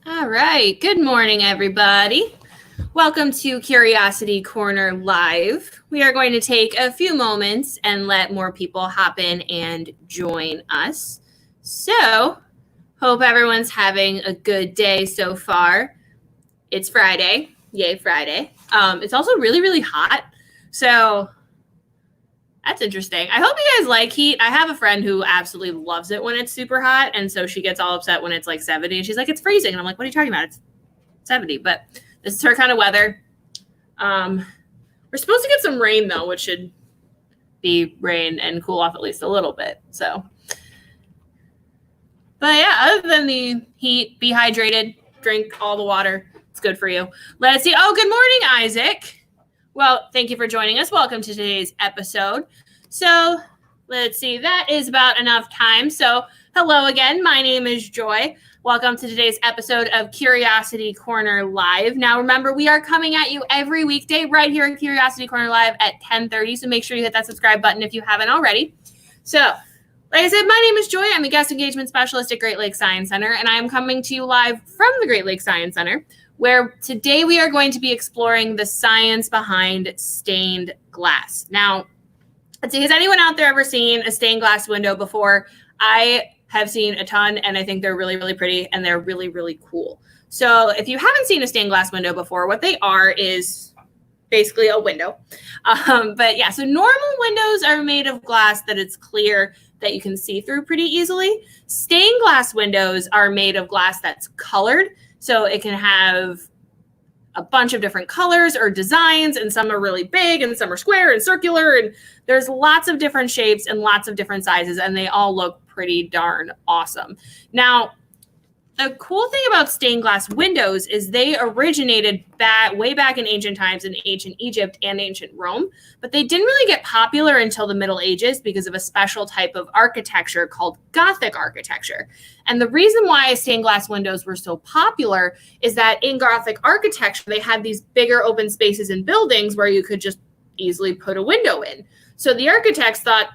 All right. Good morning, everybody. Welcome to Curiosity Corner Live. We are going to take a few moments and let more people hop in and join us. So, hope everyone's having a good day so far. It's Friday. Yay, Friday. It's also really, really hot. So, that's interesting. I hope you guys like heat. I have a friend who absolutely loves it when it's super hot. And so she gets all upset when it's like 70. And she's like, it's freezing. And I'm like, what are you talking about? It's 70. But this is her kind of weather. We're supposed to get some rain, though, which should be rain and cool off at least a little bit. So, but yeah, other than the heat, be hydrated, drink all the water. It's good for you. Let's see. Oh, good morning, Isaac. Well, thank you for joining us. Welcome to today's episode. So let's see. That is about enough time. So hello again. My name is Joy. Welcome to today's episode of Curiosity Corner Live. Now, remember, we are coming at you every weekday right here at Curiosity Corner Live at 10:30. So make sure you hit that subscribe button if you haven't already. So, like I said, my name is Joy. I'm a guest engagement specialist at Great Lakes Science Center, and I am coming to you live from the Great Lakes Science Center, where today we are going to be exploring the science behind stained glass. Now, let's see, has anyone out there ever seen a stained glass window before? I have seen a ton, and I think they're really, really pretty, and they're really, really cool. So if you haven't seen a stained glass window before, what they are is basically a window. But yeah, so normal windows are made of glass that it's clear that you can see through pretty easily. Stained glass windows are made of glass that's colored. So it can have a bunch of different colors or designs, and some are really big and some are square and circular. And there's lots of different shapes and lots of different sizes, and they all look pretty darn awesome. Now, the cool thing about stained glass windows is they originated way back in ancient times in ancient Egypt and ancient Rome, but they didn't really get popular until the Middle Ages because of a special type of architecture called Gothic architecture. And the reason why stained glass windows were so popular is that in Gothic architecture, they had these bigger open spaces in buildings where you could just easily put a window in. So the architects thought,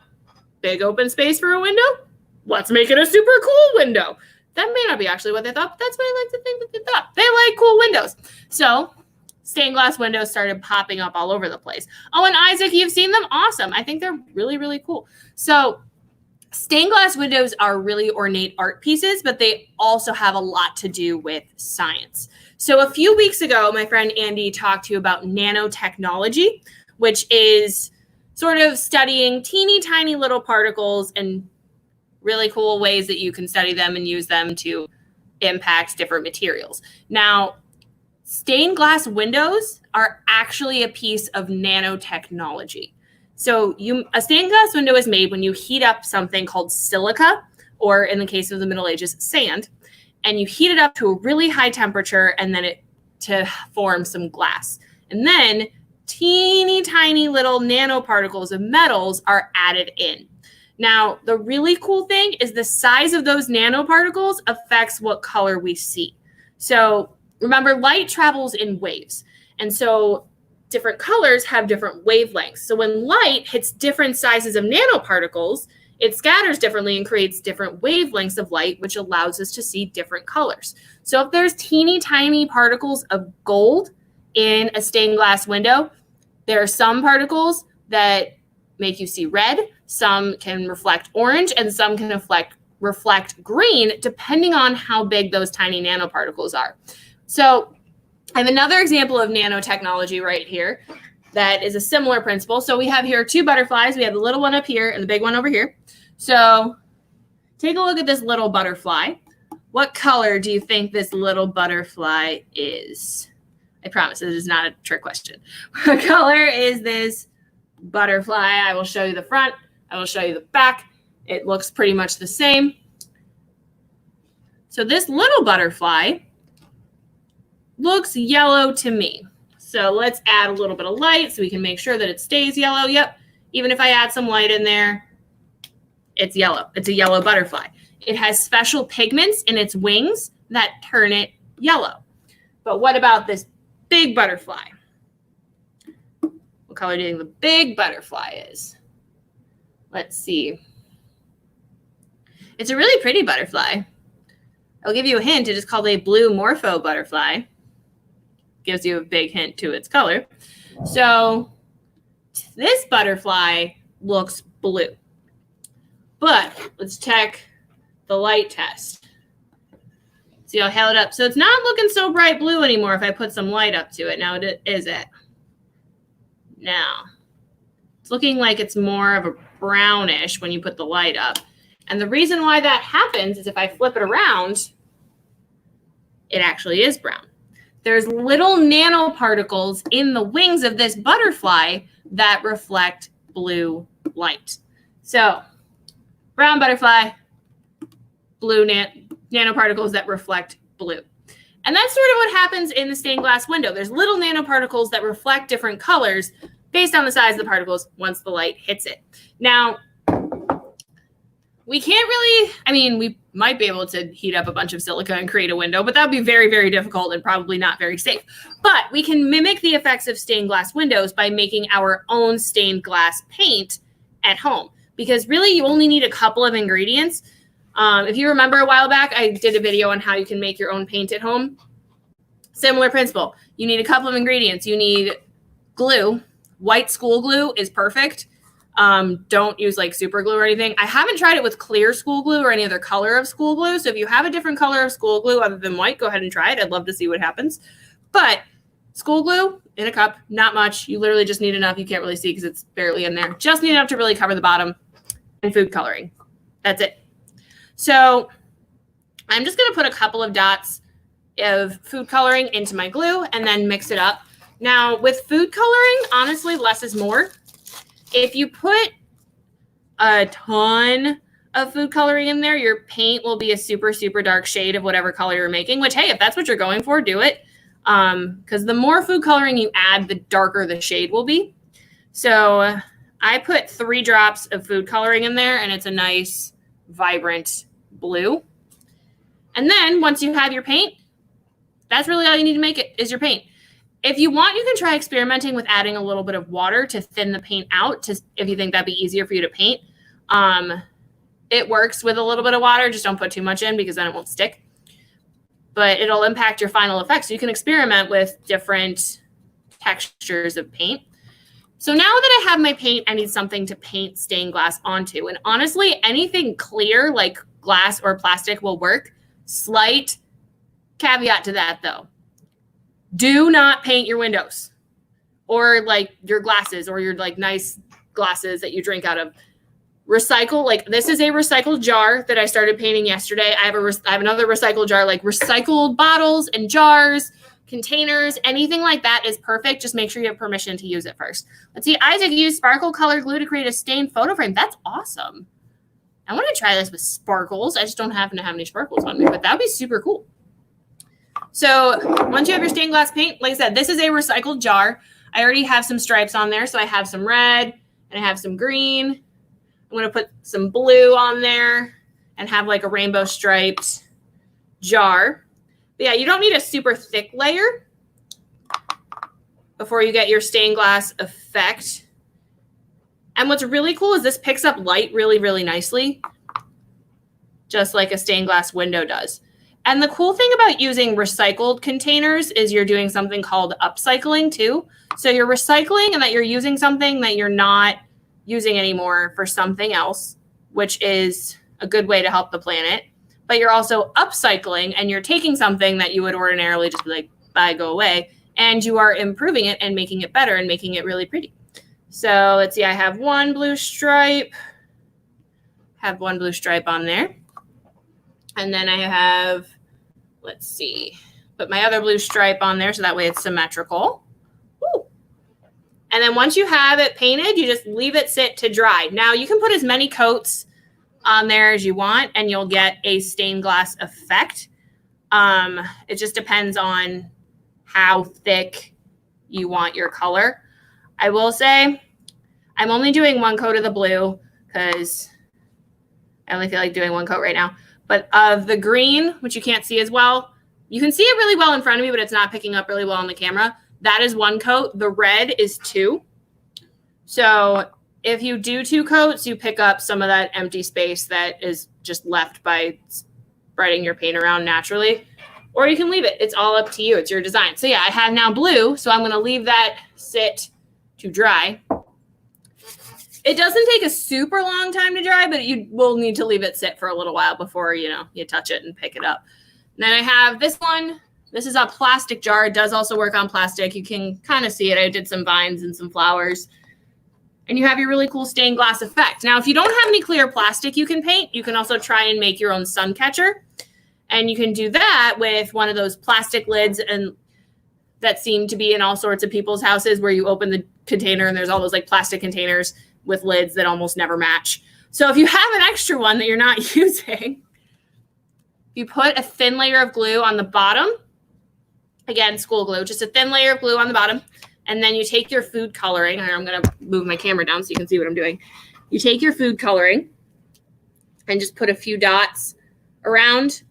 big open space for a window? Let's make it a super cool window. That may not be actually what they thought, but that's what I like to think that they thought. They like cool windows. So stained glass windows started popping up all over the place. Oh, and Isaac, you've seen them? Awesome. I think they're really, really cool. So stained glass windows are really ornate art pieces, but they also have a lot to do with science. So a few weeks ago, my friend Andy talked to you about nanotechnology, which is sort of studying teeny tiny little particles and really cool ways that you can study them and use them to impact different materials. Now, stained glass windows are actually a piece of nanotechnology. So a stained glass window is made when you heat up something called silica, or in the case of the Middle Ages, sand, and you heat it up to a really high temperature and then to form some glass. And then teeny tiny little nanoparticles of metals are added in. Now, the really cool thing is the size of those nanoparticles affects what color we see. So remember, light travels in waves. And so different colors have different wavelengths. So when light hits different sizes of nanoparticles, it scatters differently and creates different wavelengths of light, which allows us to see different colors. So if there's teeny tiny particles of gold in a stained glass window, there are some particles that make you see red, some can reflect orange, and some can reflect green, depending on how big those tiny nanoparticles are. So I have another example of nanotechnology right here that is a similar principle. So we have here two butterflies. We have the little one up here and the big one over here. So take a look at this little butterfly. What color do you think this little butterfly is? I promise it is not a trick question. What color is this butterfly? I will show you the front. I will show you the back. It looks pretty much the same. So this little butterfly looks yellow to me. So let's add a little bit of light so we can make sure that it stays yellow. Yep. Even if I add some light in there, it's yellow. It's a yellow butterfly. It has special pigments in its wings that turn it yellow. But what about this big butterfly? What color do you think the big butterfly is? Let's see. It's a really pretty butterfly. I'll give you a hint. It is called a blue morpho butterfly. Gives you a big hint to its color. So this butterfly looks blue. But let's check the light test. See, I'll held it up. So it's not looking so bright blue anymore if I put some light up to it. Now, is it? Now, it's looking like it's more of a brownish when you put the light up. And the reason why that happens is if I flip it around, it actually is brown. There's little nanoparticles in the wings of this butterfly that reflect blue light. So, brown butterfly, blue nanoparticles that reflect blue. And that's sort of what happens in the stained glass window. There's little nanoparticles that reflect different colors based on the size of the particles once the light hits it. Now, we can't really, I mean, we might be able to heat up a bunch of silica and create a window, but that would be very, very difficult and probably not very safe. But we can mimic the effects of stained glass windows by making our own stained glass paint at home. Because really, you only need a couple of ingredients. If you remember a while back, I did a video on how you can make your own paint at home. Similar principle. You need a couple of ingredients. You need glue. White school glue is perfect. Don't use like super glue or anything. I haven't tried it with clear school glue or any other color of school glue. So if you have a different color of school glue other than white, go ahead and try it. I'd love to see what happens. But school glue in a cup, not much. You literally just need enough. You can't really see because it's barely in there. Just need enough to really cover the bottom. And food coloring. That's it. So I'm just going to put a couple of dots of food coloring into my glue and then mix it up. Now with food coloring, honestly, less is more. If you put a ton of food coloring in there, your paint will be a super, super dark shade of whatever color you're making, which, hey, if that's what you're going for, do it. Because the more food coloring you add, the darker the shade will be. So I put 3 drops of food coloring in there, and it's a nice, vibrant blue. And then once you have your paint, that's really all you need to make it is your paint. If you want, you can try experimenting with adding a little bit of water to thin the paint out, if you think that'd be easier for you to paint. It works with a little bit of water. Just don't put too much in because then it won't stick. But it'll impact your final effect. So you can experiment with different textures of paint. So now that I have my paint, I need something to paint stained glass onto. And honestly, anything clear like glass or plastic will work. Slight caveat to that, though. Do not paint your windows or like your glasses or your like nice glasses that you drink out of. Recycle, like this is a recycled jar that I started painting yesterday. I have another recycled jar, like recycled bottles and jars, containers, anything like that is perfect. Just make sure you have permission to use it first. Let's see. Isaac used sparkle color glue to create a stained photo frame. That's awesome. I want to try this with sparkles. I just don't happen to have any sparkles on me, but that would be super cool. So once you have your stained glass paint, like I said, this is a recycled jar. I already have some stripes on there. So I have some red and I have some green. I'm going to put some blue on there and have like a rainbow striped jar. But yeah, you don't need a super thick layer before you get your stained glass effect. And what's really cool is this picks up light really, really nicely, just like a stained glass window does. And the cool thing about using recycled containers is you're doing something called upcycling too. So you're recycling and that you're using something that you're not using anymore for something else, which is a good way to help the planet. But you're also upcycling and you're taking something that you would ordinarily just be like, bye, go away. And you are improving it and making it better and making it really pretty. So let's see, I have one blue stripe. Have one blue stripe on there. And then I have, let's see, put my other blue stripe on there so that way it's symmetrical. Woo. And then once you have it painted, you just leave it sit to dry. Now you can put as many coats on there as you want and you'll get a stained glass effect. It just depends on how thick you want your color. I will say I'm only doing one coat of the blue because I only feel like doing one coat right now. But of the green, which you can't see as well, you can see it really well in front of me, but it's not picking up really well on the camera. That is one coat. The red is 2. So if you do 2 coats, you pick up some of that empty space that is just left by spreading your paint around naturally, or you can leave it. It's all up to you. It's your design. So yeah, I have now blue, so I'm going to leave that sit to dry. It doesn't take a super long time to dry, but you will need to leave it sit for a little while before, you touch it and pick it up. And then I have this one. This is a plastic jar. It does also work on plastic. You can kind of see it. I did some vines and some flowers. And you have your really cool stained glass effect. Now, if you don't have any clear plastic you can paint, you can also try and make your own sun catcher. And you can do that with one of those plastic lids and that seem to be in all sorts of people's houses where you open the container and there's all those like plastic containers with lids that almost never match. So if you have an extra one that you're not using, you put a thin layer of glue on the bottom. Again, school glue, just a thin layer of glue on the bottom. And then you take your food coloring. I'm going to move my camera down so you can see what I'm doing. You take your food coloring and just put a few dots around.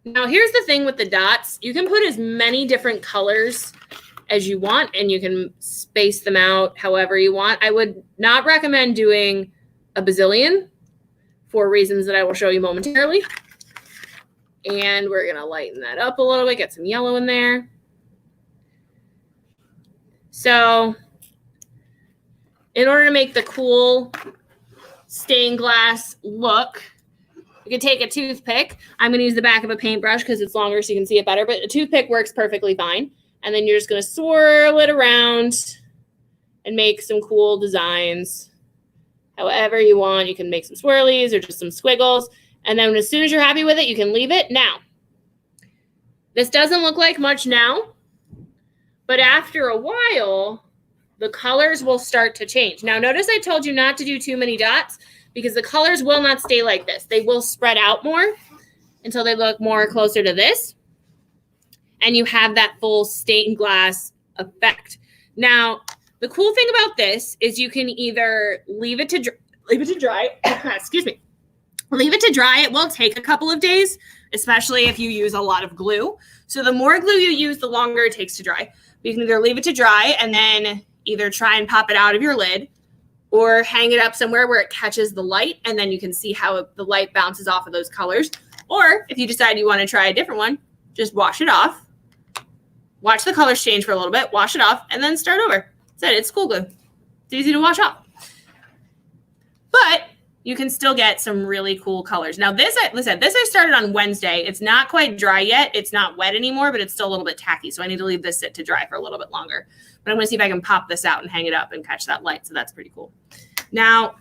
Now, here's the thing with the dots. You can put as many different colors as you want, and you can space them out however you want. I would not recommend doing a bazillion for reasons that I will show you momentarily. And we're going to lighten that up a little bit, get some yellow in there. So in order to make the cool stained glass look, you can take a toothpick. I'm going to use the back of a paintbrush because it's longer so you can see it better, but a toothpick works perfectly fine. And then you're just going to swirl it around and make some cool designs. However you want. You can make some swirlies or just some squiggles. And then as soon as you're happy with it, you can leave it. Now, this doesn't look like much now, but after a while, the colors will start to change. Now, notice I told you not to do too many dots because the colors will not stay like this. They will spread out more until they look more closer to this. And you have that full stained glass effect. Now, the cool thing about this is you can either leave it to dry. Excuse me. Leave it to dry. It will take a couple of days, especially if you use a lot of glue. So the more glue you use, the longer it takes to dry. You can either leave it to dry and then either try and pop it out of your lid or hang it up somewhere where it catches the light, and then you can see how the light bounces off of those colors. Or if you decide you want to try a different one, just wash it off. Watch the colors change for a little bit, wash it off, and then start over. That's it. It's school glue. It's easy to wash off. But you can still get some really cool colors. Now, this I started on Wednesday. It's not quite dry yet. It's not wet anymore, but it's still a little bit tacky. So I need to leave this sit to dry for a little bit longer. But I'm going to see if I can pop this out and hang it up and catch that light. So that's pretty cool. Now,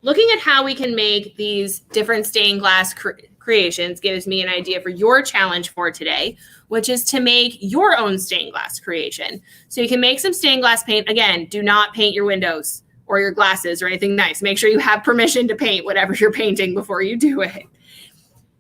looking at how we can make these different stained glass creations gives me an idea for your challenge for today, which is to make your own stained glass creation. So you can make some stained glass paint. Again, do not paint your windows or your glasses or anything nice. Make sure you have permission to paint whatever you're painting before you do it.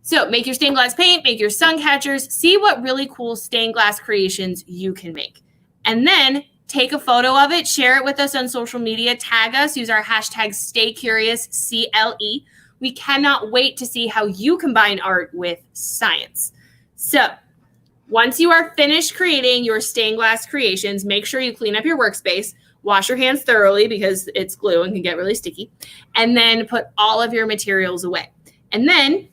So make your stained glass paint, make your sun catchers, see what really cool stained glass creations you can make. And then take a photo of it, share it with us on social media, tag us, use our hashtag StayCuriousCLE. We cannot wait to see how you combine art with science. So once you are finished creating your stained glass creations, make sure you clean up your workspace, wash your hands thoroughly because it's glue and can get really sticky, and then put all of your materials away. And then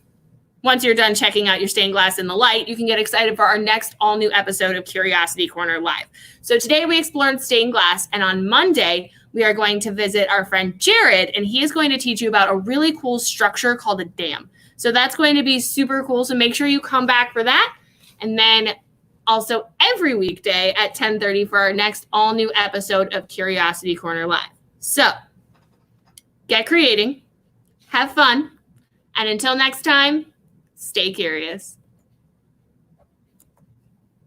once you're done checking out your stained glass in the light, you can get excited for our next all new episode of Curiosity Corner Live. So today we explored stained glass, and on Monday, we are going to visit our friend Jared, and he is going to teach you about a really cool structure called a dam. So that's going to be super cool. So make sure you come back for that. And then also every weekday at 10:30 for our next all new episode of Curiosity Corner Live. So get creating, have fun, and until next time, stay curious.